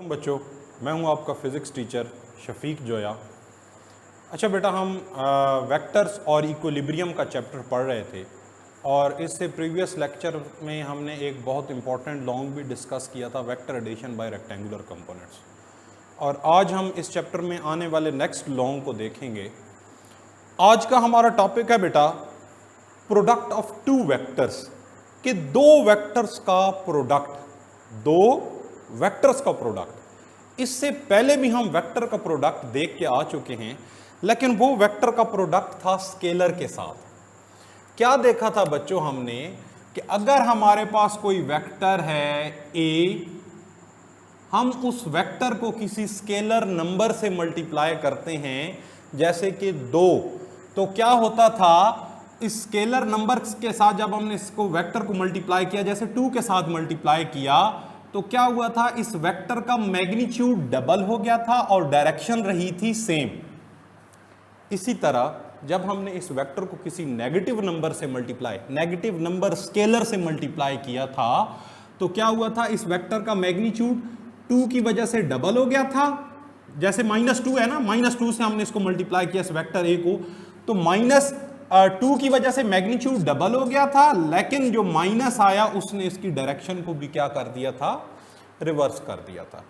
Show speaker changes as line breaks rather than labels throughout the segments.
बच्चों, मैं हूं आपका फिज़िक्स टीचर शफीक जोया। अच्छा बेटा, हम वेक्टर्स और इक्विलिब्रियम का चैप्टर पढ़ रहे थे और इससे प्रीवियस लेक्चर में हमने एक बहुत इंपॉर्टेंट लॉन्ग भी डिस्कस किया था, vector addition by rectangular components. और आज हम इस चैप्टर में आने वाले नेक्स्ट लॉन्ग को देखेंगे। आज का हमारा टॉपिक है बेटा प्रोडक्ट ऑफ टू वेक्टर्स, कि दो वेक्टर्स का प्रोडक्ट। इससे पहले भी हम वेक्टर का प्रोडक्ट देख के आ चुके हैं, लेकिन वो वेक्टर का प्रोडक्ट था स्केलर के साथ। क्या देखा था बच्चों हमने कि अगर हमारे पास कोई वेक्टर है ए, हम उस वेक्टर को किसी स्केलर नंबर से मल्टीप्लाई करते हैं, जैसे कि 2, तो क्या होता था, इस स्केलर नंबर के साथ जब हमने इसको वेक्टर को मल्टीप्लाई किया, जैसे 2 के साथ मल्टीप्लाई किया, तो क्या हुआ था, इस वेक्टर का मैग्नीट्यूड डबल हो गया था और डायरेक्शन रही थी सेम। इसी तरह जब हमने इस वेक्टर को किसी नेगेटिव नंबर से नेगेटिव नंबर स्केलर से मल्टीप्लाई किया था, तो क्या हुआ था, इस वेक्टर का मैग्नीट्यूड 2 की वजह से डबल हो गया था। जैसे -2 है ना, -2 से हमने इसको मल्टीप्लाई किया इस वेक्टर ए को, तो -2 की वजह से मैग्नीट्यूड डबल हो गया था, लेकिन जो माइनस आया उसने इसकी डायरेक्शन को भी क्या कर दिया था, रिवर्स कर दिया था।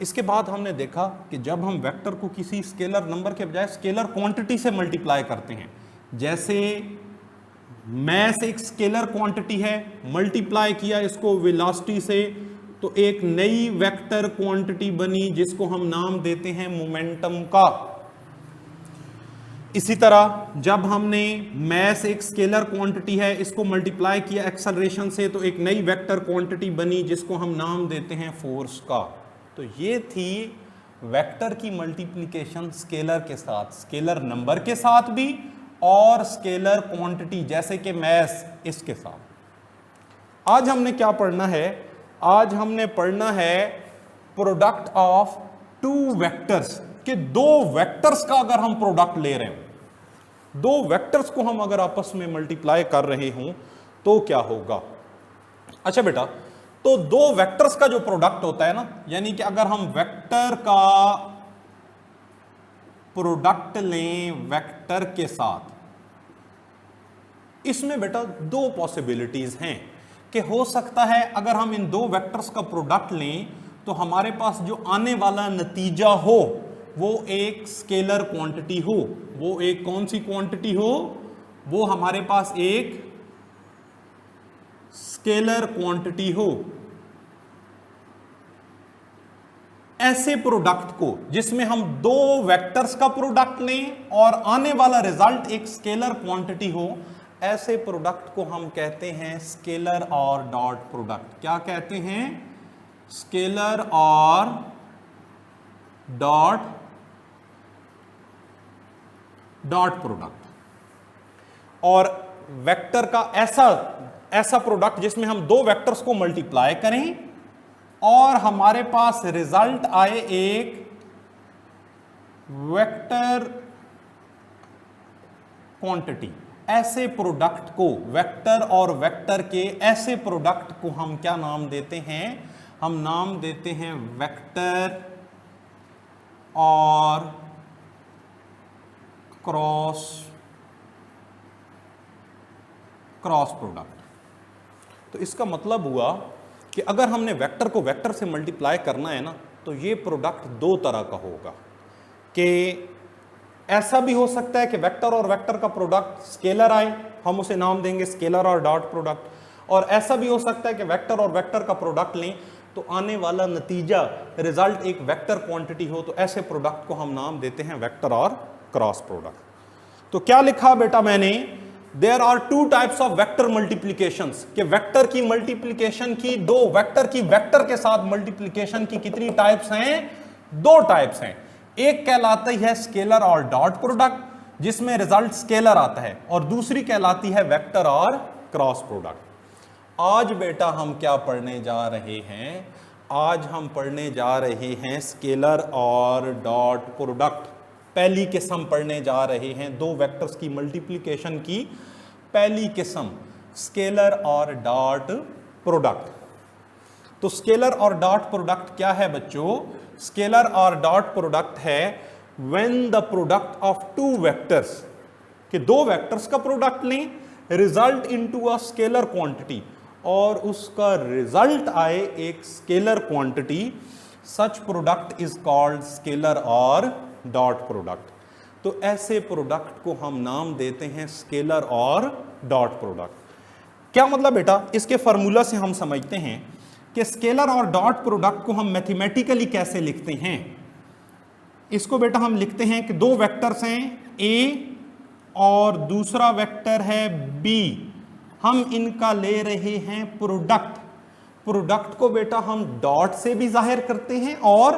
इसके बाद हमने देखा कि जब हम वेक्टर को किसी स्केलर नंबर के बजाय स्केलर क्वांटिटी से मल्टीप्लाई करते हैं, जैसे मैस एक स्केलर क्वांटिटी है, मल्टीप्लाई किया इसको वेलोसिटी से, तो एक नई वेक्टर क्वांटिटी बनी जिसको हम नाम देते हैं मोमेंटम का। इसी तरह जब हमने मैस एक स्केलर क्वांटिटी है, इसको मल्टीप्लाई किया एक्सेलरेशन से, तो एक नई वेक्टर क्वांटिटी बनी जिसको हम नाम देते हैं फोर्स का। तो ये थी वेक्टर की मल्टीप्लिकेशन स्केलर के साथ, स्केलर नंबर के साथ भी और स्केलर क्वांटिटी जैसे कि मैस इसके साथ। आज हमने क्या पढ़ना है, आज हमने पढ़ना है प्रोडक्ट ऑफ टू वेक्टर्स, कि दो वेक्टर्स का अगर हम प्रोडक्ट ले रहे हैं, दो वेक्टर्स को हम अगर आपस में मल्टीप्लाई कर रहे हों तो क्या होगा। अच्छा बेटा, तो दो वेक्टर्स का जो प्रोडक्ट होता है ना, यानी कि अगर हम वेक्टर का प्रोडक्ट लें वेक्टर के साथ, इसमें बेटा दो पॉसिबिलिटीज हैं कि हो सकता है अगर हम इन दो वेक्टर्स का प्रोडक्ट लें तो हमारे पास जो आने वाला नतीजा हो वो एक स्केलर क्वांटिटी हो। वो एक कौन सी क्वांटिटी हो, वो हमारे पास एक स्केलर क्वांटिटी हो। ऐसे प्रोडक्ट को जिसमें हम दो वेक्टर्स का प्रोडक्ट लें और आने वाला रिजल्ट एक स्केलर क्वांटिटी हो, ऐसे प्रोडक्ट को हम कहते हैं स्केलर और डॉट प्रोडक्ट। क्या कहते हैं, स्केलर और डॉट प्रोडक्ट। और वेक्टर का ऐसा प्रोडक्ट जिसमें हम दो वेक्टर्स को मल्टीप्लाई करें और हमारे पास रिजल्ट आए एक वेक्टर क्वांटिटी। ऐसे प्रोडक्ट को, वेक्टर और वेक्टर के ऐसे प्रोडक्ट को हम क्या नाम देते हैं, हम नाम देते हैं वेक्टर और क्रॉस प्रोडक्ट। तो इसका मतलब हुआ कि अगर हमने वेक्टर को वेक्टर से मल्टीप्लाई करना है ना, तो ये प्रोडक्ट दो तरह का होगा। कि ऐसा भी हो सकता है कि वेक्टर और वेक्टर का प्रोडक्ट स्केलर आए, हम उसे नाम देंगे स्केलर और डॉट प्रोडक्ट। और ऐसा भी हो सकता है कि वेक्टर और वेक्टर का प्रोडक्ट लें तो आने वाला नतीजा, रिजल्ट एक वेक्टर क्वांटिटी हो, तो ऐसे प्रोडक्ट को हम नाम देते हैं वेक्टर और क्रॉस प्रोडक्ट। तो क्या लिखा बेटा मैंने, there are two types of vector multiplications, कि वेक्टर की मल्टीप्लीकेशन की, दो वेक्टर की वेक्टर के साथ मल्टीप्लीकेशन की कितनी टाइप्स हैं, दो टाइप्स हैं। एक कहलाती है स्केलर और डॉट प्रोडक्ट जिसमें रिजल्ट स्केलर आता है, और दूसरी कहलाती है वेक्टर और क्रॉस प्रोडक्ट। आज बेटा हम क्या पढ़ने जा रहे हैं, आज हम पढ़ने जा रहे हैं स्केलर और डॉट प्रोडक्ट। पहली किस्म पढ़ने जा रहे हैं, दो वेक्टर्स की मल्टीप्लिकेशन की पहली किस्म, स्केलर और डॉट प्रोडक्ट। तो स्केलर और डॉट प्रोडक्ट क्या है बच्चों? स्केलर और डॉट प्रोडक्ट है when the product of two vectors, कि दो वेक्टर्स का प्रोडक्ट लें, result into a scalar quantity, और उसका रिजल्ट आए एक scalar quantity, such product is called scalar or dot product. तो ऐसे प्रोडक्ट को हम नाम देते हैं स्केलर और डॉट प्रोडक्ट। क्या मतलब बेटा? इसके फॉर्मूला से हम समझते हैं कि स्केलर और डॉट प्रोडक्ट को हम मैथमेटिकली कैसे लिखते हैं। इसको बेटा हम लिखते हैं कि दो वेक्टर्स हैं ए और दूसरा वेक्टर है बी, हम इनका ले रहे हैं प्रोडक्ट। प्रोडक्ट को बेटा हम डॉट से भी जाहिर करते हैं और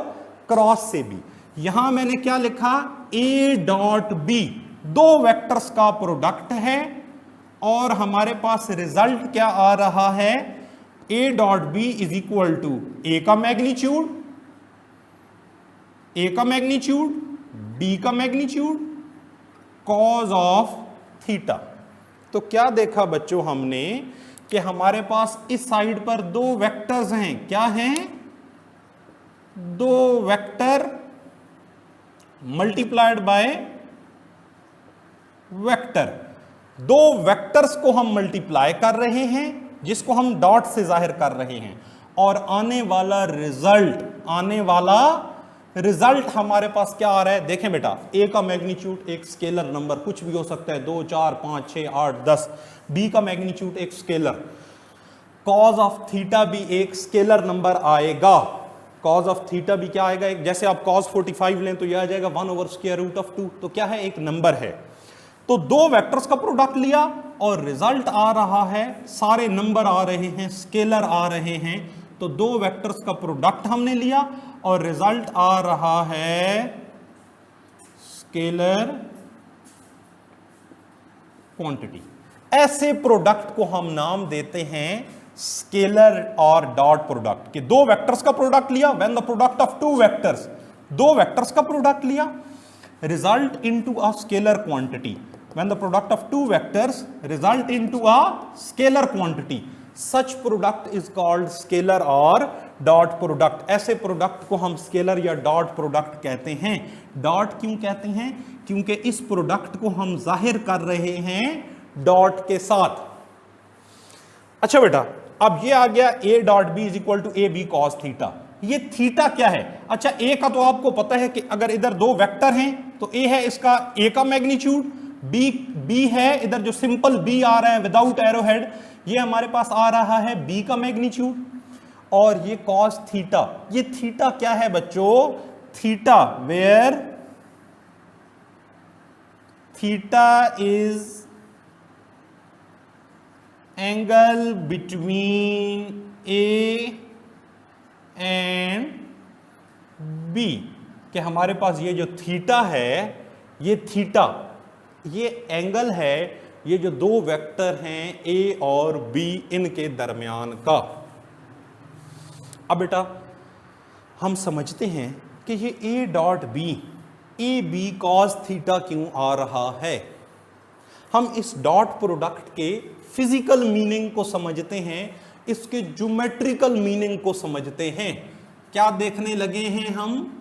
क्रॉस से भी। यहां मैंने क्या लिखा? ए डॉट बी, दो वेक्टर्स का प्रोडक्ट है और हमारे पास रिजल्ट क्या आ रहा है? A dot B is equal to A का मैग्नीट्यूड, ए का मैग्नीट्यूड, बी का मैग्नीट्यूड, कॉज ऑफ थीटा। तो क्या देखा बच्चों हमने कि हमारे पास इस साइड पर दो वेक्टर्स हैं। क्या हैं? दो वेक्टर मल्टीप्लाइड बाय वेक्टर। दो वेक्टर्स को हम मल्टीप्लाई कर रहे हैं जिसको हम डॉट से जाहिर कर रहे हैं, और आने वाला रिजल्ट हमारे पास क्या आ रहा है? देखें बेटा, ए का मैग्नीट्यूड एक स्केलर नंबर, कुछ भी हो सकता है, 2 4 5 6 8 10। बी का मैग्नीट्यूड एक स्केलर, कॉज ऑफ थीटा भी एक स्केलर नंबर आएगा। कॉज ऑफ थीटा भी क्या आएगा? एक, जैसे आप कॉज 45 लें तो यह आ जाएगा 1/√2। तो क्या है? एक नंबर है। तो दो वेक्टर्स का प्रोडक्ट लिया और रिजल्ट आ रहा है, सारे नंबर आ रहे हैं, स्केलर आ रहे हैं। तो दो वेक्टर्स का प्रोडक्ट हमने लिया और रिजल्ट आ रहा है स्केलर क्वांटिटी। ऐसे प्रोडक्ट को हम नाम देते हैं स्केलर और डॉट प्रोडक्ट। कि दो वेक्टर्स का प्रोडक्ट लिया, when the product of two vectors, दो वेक्टर्स का प्रोडक्ट लिया, result into a scalar quantity. When the product of two vectors result into a scalar quantity, such product is called scalar और dot product। ऐसे product को हम scalar या dot product कहते हैं। डॉट क्यों कहते हैं? क्योंकि इस प्रोडक्ट को हम जाहिर कर रहे हैं डॉट के साथ। अच्छा बेटा, अब ये आ गया A dot B is equal to A B cos theta. ये थीटा क्या है? अच्छा, ए का तो आपको पता है कि अगर इधर दो वेक्टर हैं तो ए है इसका ए का मैग्नीट्यूड, बी है इधर जो सिंपल बी आ रहा है विदाउट एरो हेड, ये हमारे पास आ रहा है बी का मैग्नीट्यूड, और ये कॉस थीटा। ये थीटा क्या है बच्चों? Theta where theta is angle between A and B. कि हमारे पास ये जो थीटा है, ये थीटा, ये एंगल है, ये जो दो वेक्टर हैं ए और बी, इनके दरमियान का। अब बेटा हम समझते हैं कि ये A dot B, A B cos theta क्यों आ रहा है। हम इस डॉट प्रोडक्ट के फिजिकल मीनिंग को समझते हैं, इसके ज्योमेट्रिकल मीनिंग को समझते हैं। क्या देखने लगे हैं हम?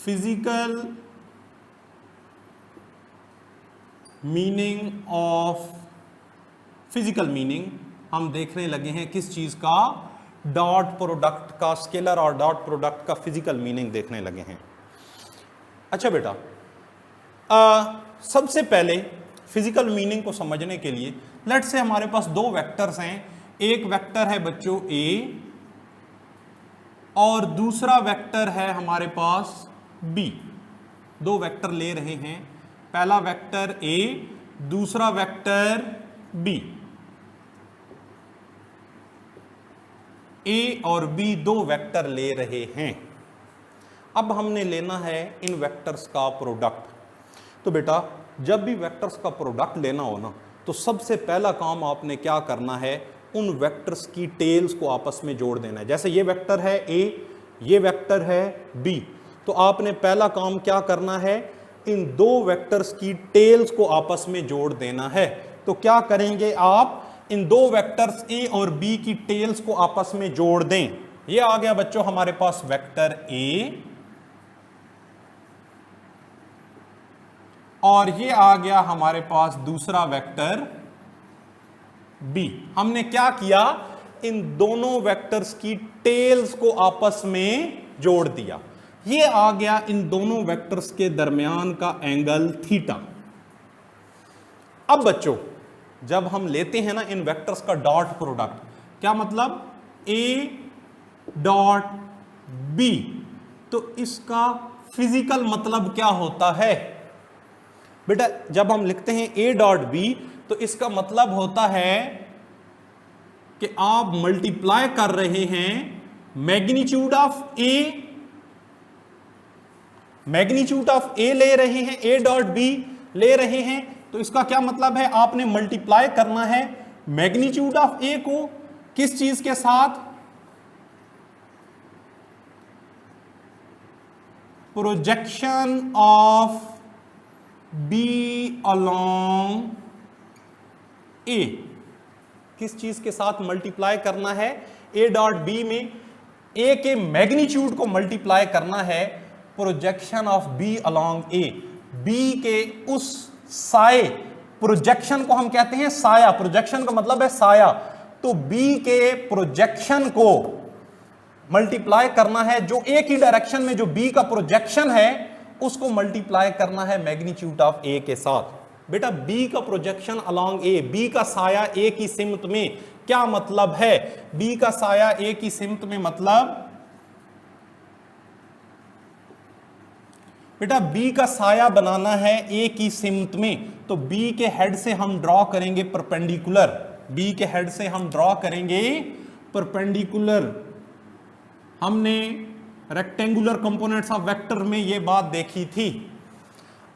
फिजिकल मीनिंग हम देखने लगे हैं किस चीज का? डॉट प्रोडक्ट का, स्केलर और डॉट प्रोडक्ट का फिजिकल मीनिंग देखने लगे हैं। अच्छा बेटा, सबसे पहले फिजिकल मीनिंग को समझने के लिए लेट्स से हमारे पास दो वेक्टर्स हैं। एक वेक्टर है बच्चों ए और दूसरा वेक्टर है हमारे पास बी। दो वेक्टर ले रहे हैं, पहला वेक्टर ए, दूसरा वेक्टर बी। ए और बी दो वेक्टर ले रहे हैं। अब हमने लेना है इन वेक्टर्स का प्रोडक्ट। तो बेटा जब भी वेक्टर्स का प्रोडक्ट लेना हो ना, तो सबसे पहला काम आपने क्या करना है? उन वेक्टर्स की टेल्स को आपस में जोड़ देना है। जैसे ये वेक्टर है ए, ये वेक्टर है बी, तो आपने पहला काम क्या करना है? इन दो वेक्टर्स की टेल्स को आपस में जोड़ देना है। तो क्या करेंगे आप? इन दो वेक्टर्स ए और बी की टेल्स को आपस में जोड़ दें। ये आ गया बच्चों हमारे पास वेक्टर ए और ये आ गया हमारे पास दूसरा वेक्टर बी। हमने क्या किया, इन दोनों वेक्टर्स की टेल्स को आपस में जोड़ दिया। ये आ गया इन दोनों वेक्टर्स के दरमियान का एंगल थीटा। अब बच्चों जब हम लेते हैं ना इन वेक्टर्स का डॉट प्रोडक्ट, क्या मतलब ए डॉट बी, तो इसका फिजिकल मतलब क्या होता है बेटा? जब हम लिखते हैं ए डॉट बी तो इसका मतलब होता है कि आप मल्टीप्लाई कर रहे हैं magnitude of A, magnitude of A ले रहे हैं, ए डॉट बी ले रहे हैं, तो इसका क्या मतलब है, आपने मल्टीप्लाई करना है मैग्नीट्यूड ऑफ ए को किस चीज के साथ, प्रोजेक्शन ऑफ बी अलोंग ए, किस चीज के साथ मल्टीप्लाई करना है, ए डॉट बी में ए के मैग्नीट्यूड को मल्टीप्लाई करना है projection of B along A, B के उस साए, प्रोजेक्शन को हम कहते हैं साया, प्रोजेक्शन का मतलब है साया, तो बी के प्रोजेक्शन को मल्टीप्लाई करना है, जो ए की डायरेक्शन में जो बी का प्रोजेक्शन है उसको मल्टीप्लाई करना है मैग्नीट्यूड ऑफ ए के साथ। बेटा बी का प्रोजेक्शन अलोंग ए, बी का साया ए की सिमत में, क्या मतलब है, बी का साया ए की सिमत में मतलब बेटा बी का साया बनाना है ए की सिमत में, तो बी के हेड से हम ड्रॉ करेंगे परपेंडिकुलर, बी के हेड से हम ड्रॉ करेंगे परपेंडिकुलर। हमने रेक्टेंगुलर कंपोनेंट्स ऑफ वेक्टर में ये बात देखी थी।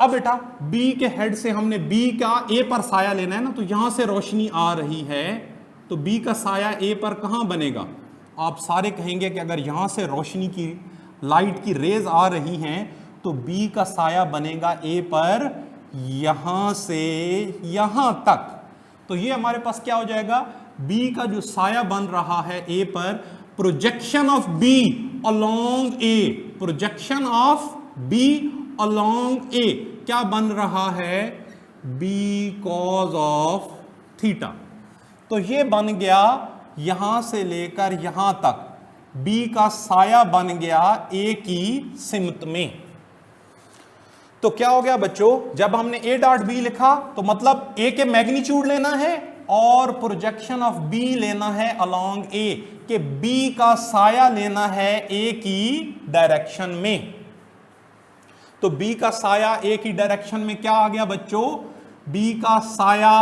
अब बेटा बी के हेड से हमने बी का ए पर साया लेना है ना, तो यहां से रोशनी आ रही है तो बी का साया ए पर कहां बनेगा, आप सारे कहेंगे कि अगर यहां से रोशनी की लाइट की रेज आ रही हैं तो बी का साया बनेगा ए पर यहां से यहां तक, तो ये हमारे पास क्या हो जाएगा, बी का जो साया बन रहा है ए पर, projection of B along A, projection of B along A क्या बन रहा है, बी कॉज ऑफ थीटा। तो ये बन गया यहां से लेकर यहां तक, बी का साया बन गया ए की सिमत में। तो क्या हो गया बच्चों, जब हमने ए डॉट बी लिखा तो मतलब ए के मैग्नीट्यूड लेना है और प्रोजेक्शन ऑफ बी लेना है अलोंग ए, कि बी का साया लेना है ए की डायरेक्शन में। तो बी का साया ए की डायरेक्शन में क्या आ गया बच्चों, बी का साया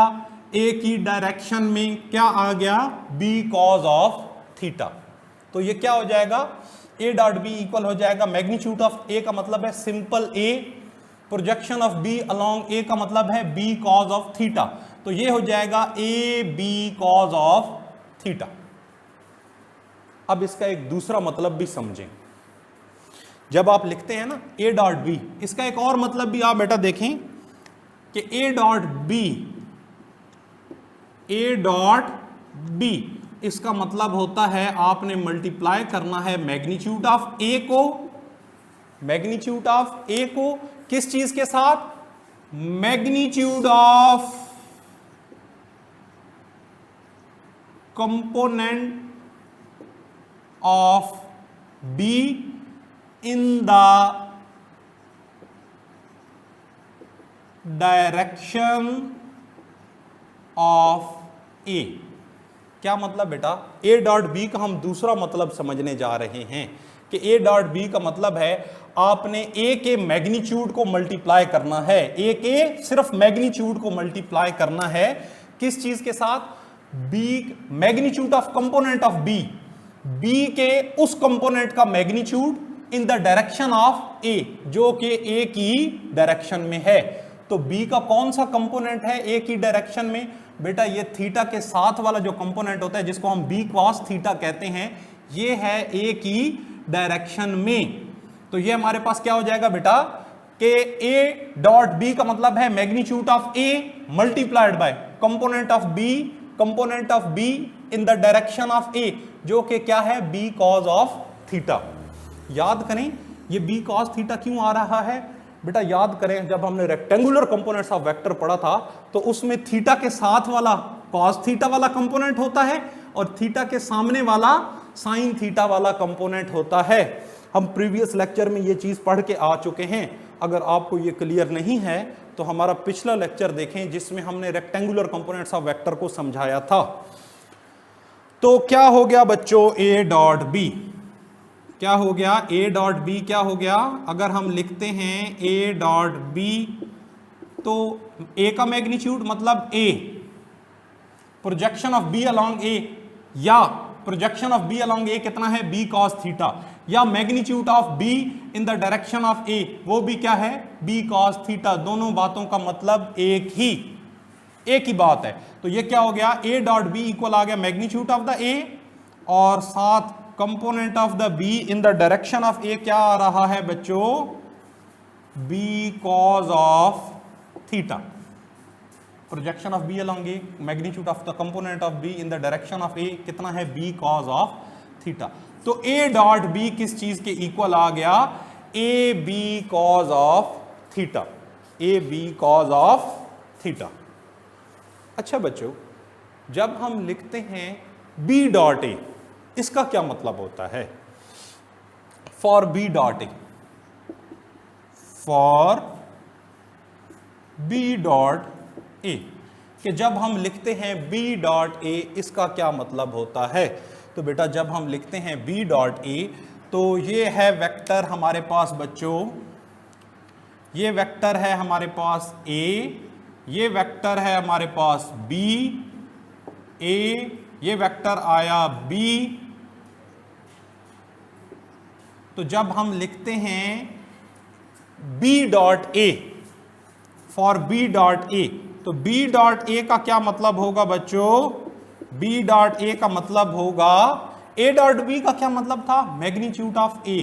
ए की डायरेक्शन में क्या आ गया, बी कॉज ऑफ थीटा। तो ये क्या हो जाएगा, ए डॉट बी इक्वल हो जाएगा मैग्नीट्यूड ऑफ ए का मतलब है simple A, projection of B along A का मतलब है बी कॉज ऑफ थीटा, तो ये हो जाएगा A B cos of theta. अब इसका एक दूसरा मतलब भी समझें, जब आप लिखते हैं ना ए डॉट बी, इसका एक और मतलब भी आप बेटा देखें कि A dot B, A dot B इसका मतलब होता है आपने मल्टीप्लाई करना है मैग्नीट्यूड ऑफ ए को, मैग्नीट्यूड ऑफ ए को किस चीज के साथ, magnitude of component of B in the direction of A. क्या मतलब बेटा, ए डॉट बी का हम दूसरा मतलब समझने जा रहे हैं कि ए डॉट बी का मतलब है आपने ए के मैग्नीट्यूड को मल्टीप्लाई करना है, ए के सिर्फ मैग्नीट्यूड को मल्टीप्लाई करना है किस चीज के साथ, B, magnitude of component of B, B के उस कंपोनेंट का magnitude in the direction of A, जो कि ए की डायरेक्शन में है। तो बी का कौन सा कंपोनेंट है ए की डायरेक्शन में, बेटा ये थीटा के साथ वाला जो कंपोनेंट होता है जिसको हम बी कॉस थीटा कहते हैं, ये है ए की डायरेक्शन में। तो ये हमारे पास क्या हो जाएगा बेटा कि ए डॉट बी का मतलब है magnitude of A multiplied by component of B component of B in the direction of A, जो कि क्या है बी कॉज ऑफ थीटा। याद करें ये बी कॉस थीटा क्यों आ रहा है बेटा, याद करें जब हमने रेक्टेंगुलर कंपोनेंट्स ऑफ वेक्टर पढ़ा था तो उसमें थीटा के साथ वाला कॉस थीटा वाला कंपोनेंट होता है और थीटा के सामने वाला साइन थीटा वाला कंपोनेंट होता है। हम प्रीवियस लेक्चर में ये चीज पढ़ के आ चुके हैं। अगर आपको ये क्लियर नहीं है तो हमारा पिछला लेक्चर देखें जिसमें हमने रेक्टेंगुलर कंपोनेंट्स ऑफ वेक्टर को समझाया था। तो क्या हो गया बच्चों, ए डॉट बी क्या हो गया, ए डॉट बी क्या हो गया, अगर हम लिखते हैं ए डॉट बी तो ए का मैग्नीट्यूड मतलब A, projection of B along A, या projection of B along A कितना है बी कॉस थीटा, या magnitude of B in the direction of A वो भी क्या है बी कॉस थीटा। दोनों बातों का मतलब एक ही बात है। तो ये क्या हो गया, ए डॉट बी इक्वल आ गया मैग्नीट्यूड ऑफ द ए और साथ component of the B in the direction of A क्या आ रहा है बच्चों, B cos of theta. Projection of B along A, magnitude of the component of B in the direction of A कितना है B cos of theta. तो ए dot B किस चीज के इक्वल आ गया, A B cos of theta, A B cos of theta. अच्छा बच्चों, जब हम लिखते हैं बी डॉट ए इसका क्या मतलब होता है, for B dot A, for B dot A, कि जब हम लिखते हैं बी डॉट ए इसका क्या मतलब होता है। तो बेटा जब हम लिखते हैं बी डॉट ए तो ये है वेक्टर हमारे पास बच्चों, ये वेक्टर है हमारे पास ए, ये वेक्टर है हमारे पास बी, ए, ये वेक्टर आया बी। तो जब हम लिखते हैं B dot A, for B dot A, तो बी डॉट ए का क्या मतलब होगा बच्चों, बी डॉट ए का मतलब होगा, ए डॉट बी का क्या मतलब था magnitude of A,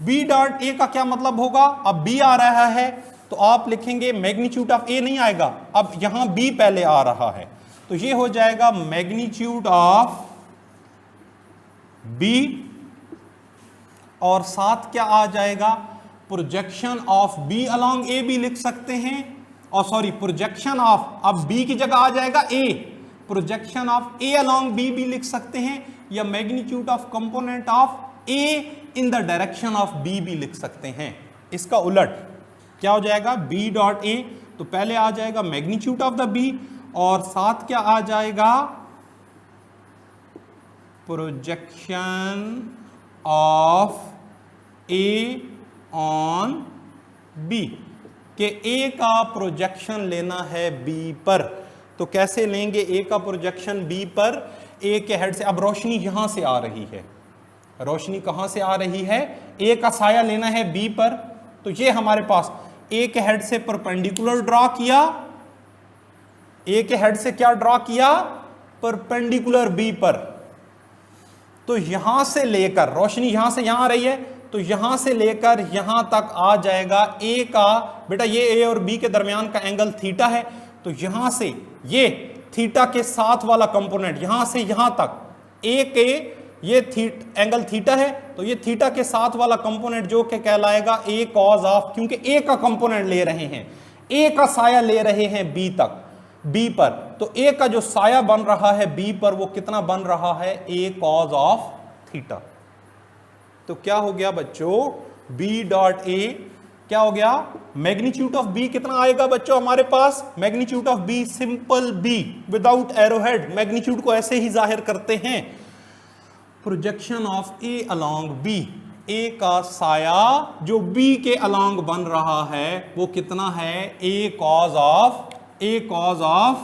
B dot A का क्या मतलब होगा, अब बी आ रहा है तो आप लिखेंगे मैग्नीट्यूड ऑफ ए नहीं आएगा, अब यहां बी पहले आ रहा है तो ये हो जाएगा मैग्नीट्यूड ऑफ बी और साथ क्या आ जाएगा projection of B along A भी लिख सकते हैं, और सॉरी प्रोजेक्शन ऑफ, अब बी की जगह आ जाएगा A, projection of A along B भी लिख सकते हैं, या magnitude of component of A in the direction of B भी लिख सकते हैं। इसका उलट क्या हो जाएगा बी डॉट ए, तो पहले आ जाएगा मैग्नीट्यूड ऑफ द बी और साथ क्या आ जाएगा projection of A on B, कि ए का प्रोजेक्शन लेना है बी पर। तो कैसे लेंगे ए का प्रोजेक्शन बी पर, ए के हेड से, अब रोशनी यहां से आ रही है, रोशनी कहां से आ रही है, ए का साया लेना है बी पर, तो ये हमारे पास ए के हेड से परपेंडिकुलर ड्रॉ किया, ए के हेड से क्या ड्रॉ किया परपेंडिकुलर बी पर, तो यहां से लेकर रोशनी यहां से यहां आ रही है तो यहां से लेकर यहां तक आ जाएगा ए का, बेटा ये ए और बी के दरमियान का एंगल थीटा है, तो यहां से ये थीटा के साथ वाला कंपोनेंट यहां से यहां तक ए के ये एंगल थीटा है, तो ये थीटा के साथ वाला कंपोनेंट जो कि कहलाएगा ए कॉज ऑफ, क्योंकि ए का कंपोनेंट ले रहे हैं, ए का साया ले रहे हैं बी तक, बी पर, तो ए का जो साया बन रहा है बी पर वो कितना बन रहा है ए कॉज ऑफ थीटा। तो क्या हो गया बच्चों बी डॉट ए क्या हो गया, मैग्नीट्यूड ऑफ बी कितना आएगा बच्चों हमारे पास, magnitude of B simple B without arrowhead, magnitude को ऐसे ही जाहिर करते हैं, projection of A along B, A का साया जो बी के अलोंग बन रहा है वो कितना है ए कॉज ऑफ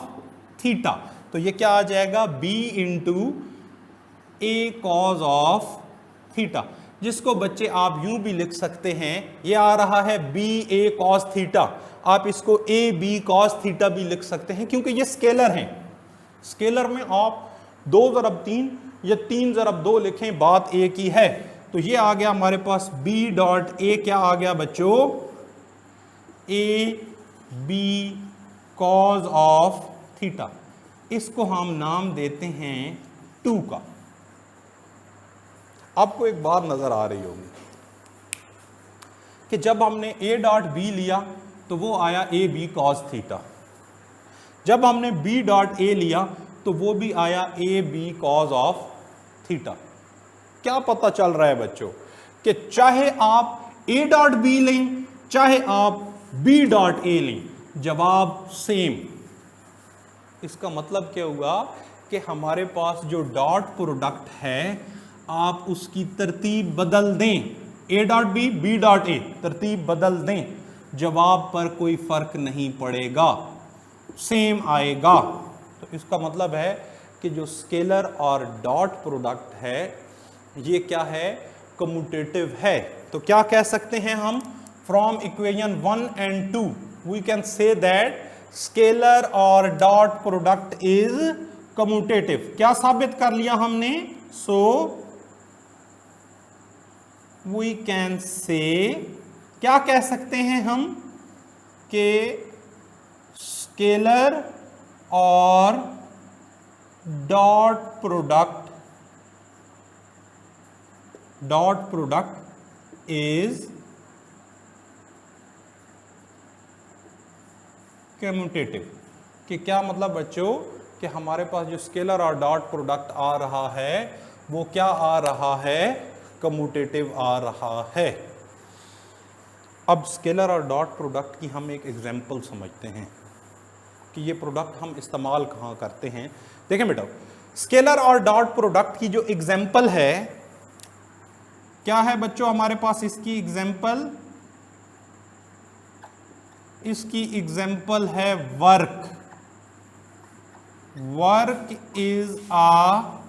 थीटा। तो ये क्या आ जाएगा B into A cos of theta, जिसको बच्चे आप यूं भी लिख सकते हैं, ये आ रहा है बी ए कॉस थीटा, आप इसको ए बी कॉस थीटा भी लिख सकते हैं क्योंकि ये स्केलर हैं, स्केलर में आप 2 ज़रब 3 या 3 ज़रब 2 लिखें बात एक ही है। तो ये आ गया हमारे पास बी डॉट ए क्या आ गया बच्चों A B cos of theta, इसको हम नाम देते हैं 2 का। आपको एक बात नजर आ रही होगी कि जब हमने a डॉट बी लिया तो वो आया ए बी कॉस थीटा, जब हमने b डॉट ए लिया तो वो भी आया A B cos of theta. क्या पता चल रहा है बच्चों कि चाहे आप a डॉट बी लें चाहे आप b डॉट ए लें, जवाब सेम। इसका मतलब क्या हुआ कि हमारे पास जो डॉट प्रोडक्ट है आप उसकी तरतीब बदल दें, a dot B b dot A, तरतीब बदल दें, जवाब पर कोई फर्क नहीं पड़ेगा, सेम आएगा। तो इसका मतलब है कि जो स्केलर और डॉट प्रोडक्ट है ये क्या है, कम्यूटेटिव है। तो क्या कह सकते हैं हम, from equation 1 and 2 we can say that scalar or dot product is commutative. क्या साबित कर लिया हमने, सो वी कैन से, क्या कह सकते हैं हम कि scalar or dot product is commutative. कि क्या मतलब बच्चों कि हमारे पास जो स्केलर और डॉट प्रोडक्ट आ रहा है वो क्या आ रहा है, कम्यूटेटिव आ रहा है। अब स्केलर और डॉट प्रोडक्ट की हम एक एग्जांपल समझते हैं कि ये प्रोडक्ट हम इस्तेमाल कहाँ करते हैं। देखें बेटा, स्केलर और डॉट प्रोडक्ट की जो एग्जांपल है क्या है बच्चों, हमारे पास इसकी एग्जांपल, इसकी एग्जांपल है work. Work is a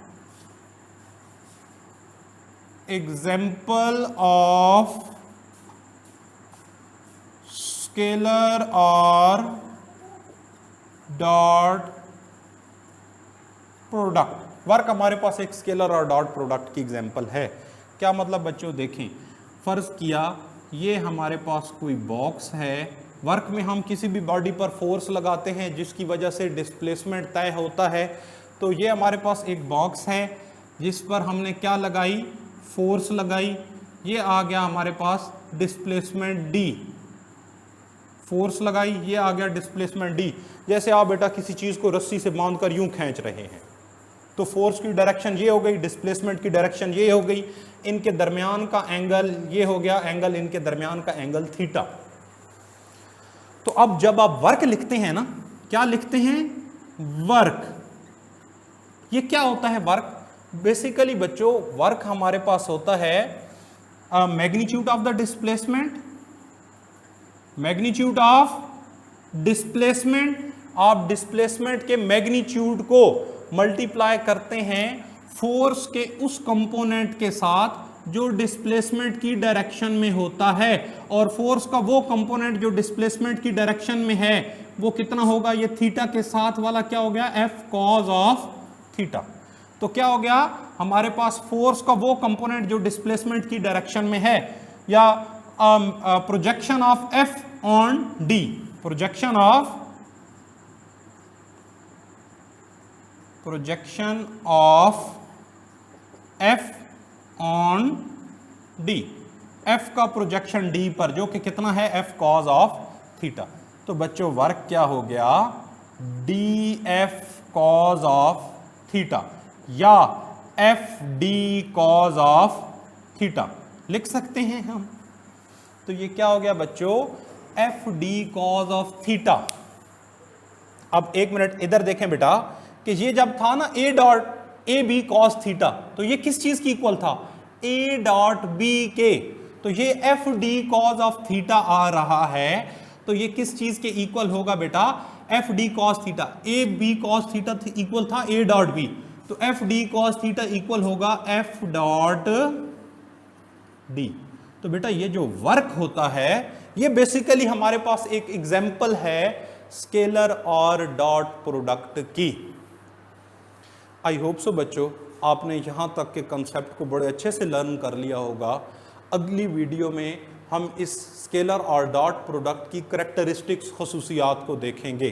example of scalar or dot product. Work हमारे पास एक स्केलर और डॉट प्रोडक्ट की एग्जांपल है। क्या मतलब बच्चों, देखें, फर्ज किया ये हमारे पास कोई बॉक्स है, वर्क में हम किसी भी बॉडी पर फोर्स लगाते हैं जिसकी वजह से डिस्प्लेसमेंट तय होता है। तो ये हमारे पास एक बॉक्स है जिस पर हमने क्या लगाई, फोर्स लगाई, ये आ गया हमारे पास डिस्प्लेसमेंट डी, फोर्स लगाई, ये आ गया डिस्प्लेसमेंट डी। जैसे आप बेटा किसी चीज़ को रस्सी से बांधकर यूं खींच रहे हैं तो फोर्स की डायरेक्शन ये हो गई, डिस्प्लेसमेंट की डायरेक्शन ये हो गई, इनके दरमियान का एंगल ये हो गया, एंगल इनके दरमियान का एंगल थीटा। तो अब जब आप वर्क लिखते हैं ना, क्या लिखते हैं, वर्क। ये क्या होता है वर्क, बेसिकली बच्चों वर्क हमारे पास होता है magnitude of the displacement, magnitude of displacement. आप डिस्प्लेसमेंट के मैग्नीट्यूड को मल्टीप्लाई करते हैं फोर्स के उस कंपोनेंट के साथ जो डिस्प्लेसमेंट की डायरेक्शन में होता है, और फोर्स का वो कंपोनेंट जो डिस्प्लेसमेंट की डायरेक्शन में है वो कितना होगा, ये थीटा के साथ वाला क्या हो गया, एफ कॉज ऑफ थीटा। तो क्या हो गया, हमारे पास फोर्स का वो कंपोनेंट जो डिस्प्लेसमेंट की डायरेक्शन में है, या projection of F on D, projection of F on D, F का प्रोजेक्शन डी पर जो कि कितना है, एफ कॉज ऑफ थीटा। तो बच्चों वर्क क्या हो गया, D F cos of theta या F D cos of theta लिख सकते हैं हम। तो ये क्या हो गया बच्चों, F D cos of theta. अब एक मिनट इधर देखें बेटा कि ये जब था ना A dot A B cos theta, तो ये किस चीज की इक्वल था, ए डॉट बी के। तो ये F D cos of theta आ रहा है, तो ये किस चीज के इक्वल होगा बेटा, F D cos theta. A B cos theta equal था ए डॉट बी, तो F D cos theta equal होगा एफ डॉट डी। तो बेटा ये जो वर्क होता है ये बेसिकली हमारे पास एक एग्जाम्पल है स्केलर और डॉट प्रोडक्ट की। आई होप सो बच्चों आपने यहाँ तक के कंसेप्ट को बड़े अच्छे से लर्न कर लिया होगा। अगली वीडियो में हम इस स्केलर और डॉट प्रोडक्ट की करैक्टरिस्टिक्स, खसूसियात को देखेंगे।